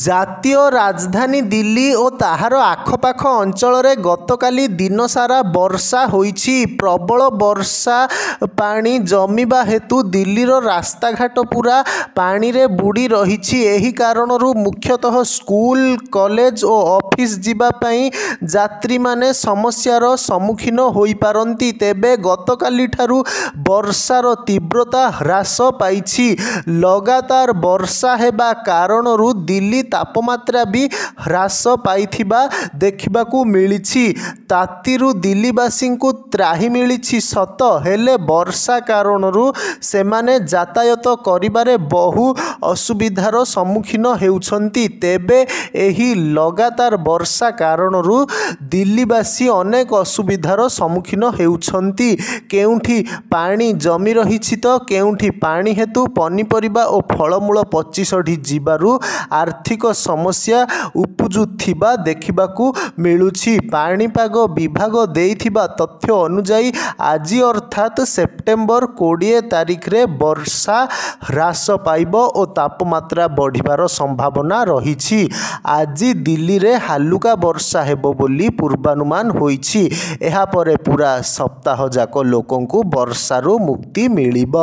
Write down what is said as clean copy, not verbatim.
ଜାତୀୟ ରାଜଧାନୀ ଦିଲ୍ଲୀ ଓ ତାହାର ଆଖପାଖ ଅଞ୍ଚଳରେ ଗତକାଲି ଦିନସାରା ବର୍ଷା ହୋଇଛି। ପ୍ରବଳ ବର୍ଷା ପାଣି ଜମିବା ହେତୁ ଦିଲ୍ଲୀର ରାସ୍ତାଘାଟ ପୁରା ପାଣିରେ ବୁଡ଼ି ରହିଛି। ଏହି କାରଣରୁ ମୁଖ୍ୟତଃ ସ୍କୁଲ, କଲେଜ ଓ ଅଫିସ ଯିବା ପାଇଁ ଯାତ୍ରୀମାନେ ସମସ୍ୟାର ସମ୍ମୁଖୀନ ହୋଇପାରନ୍ତି। ତେବେ ଗତକାଲିଠାରୁ ବର୍ଷାର ତୀବ୍ରତା ହ୍ରାସ ପାଇଛି। ଲଗାତାର ବର୍ଷା ହେବା କାରଣରୁ ଦିଲ୍ଲୀ ତାପମାତ୍ରା ବି ହ୍ରାସ ପାଇଥିବା ଦେଖିବାକୁ ମିଳିଛି। ତାତିରୁ ଦିଲ୍ଲୀବାସୀଙ୍କୁ ତ୍ରାହି ମିଳିଛି ସତ, ହେଲେ ବର୍ଷା କାରଣରୁ ସେମାନେ ଯାତାୟାତ କରିବାରେ ବହୁ ଅସୁବିଧାର ସମ୍ମୁଖୀନ ହେଉଛନ୍ତି। ତେବେ ଏହି ଲଗାତାର ବର୍ଷା କାରଣରୁ ଦିଲ୍ଲୀବାସୀ ଅନେକ ଅସୁବିଧାର ସମ୍ମୁଖୀନ ହେଉଛନ୍ତି। କେଉଁଠି ପାଣି ଜମି ରହିଛି ତ କେଉଁଠି ପାଣି ହେତୁ ପନିପରିବା ଓ ଫଳମୂଳ ପଚି ସଢ଼ି ଯିବାରୁ ଆର୍ଥିକ ସମସ୍ୟା ଉପୁଜୁଥିବା ଦେଖିବାକୁ ମିଳୁଛି। ପାଣିପାଗ ବିଭାଗ ଦେଇଥିବା ତଥ୍ୟ ଅନୁଯାୟୀ ଆଜି ଅର୍ଥାତ୍ ସେପ୍ଟେମ୍ବର 20 ତାରିଖରେ ବର୍ଷା ହ୍ରାସ ପାଇବ ଓ ତାପମାତ୍ରା ବଢ଼ିବାର ସମ୍ଭାବନା ରହିଛି। ଆଜି ଦିଲ୍ଲୀରେ ହାଲୁକା ବର୍ଷା ହେବ ବୋଲି ପୂର୍ବାନୁମାନ ହୋଇଛି। ଏହାପରେ ପୁରା ସପ୍ତାହ ଯାକ ଲୋକଙ୍କୁ ବର୍ଷାରୁ ମୁକ୍ତି ମିଳିବ।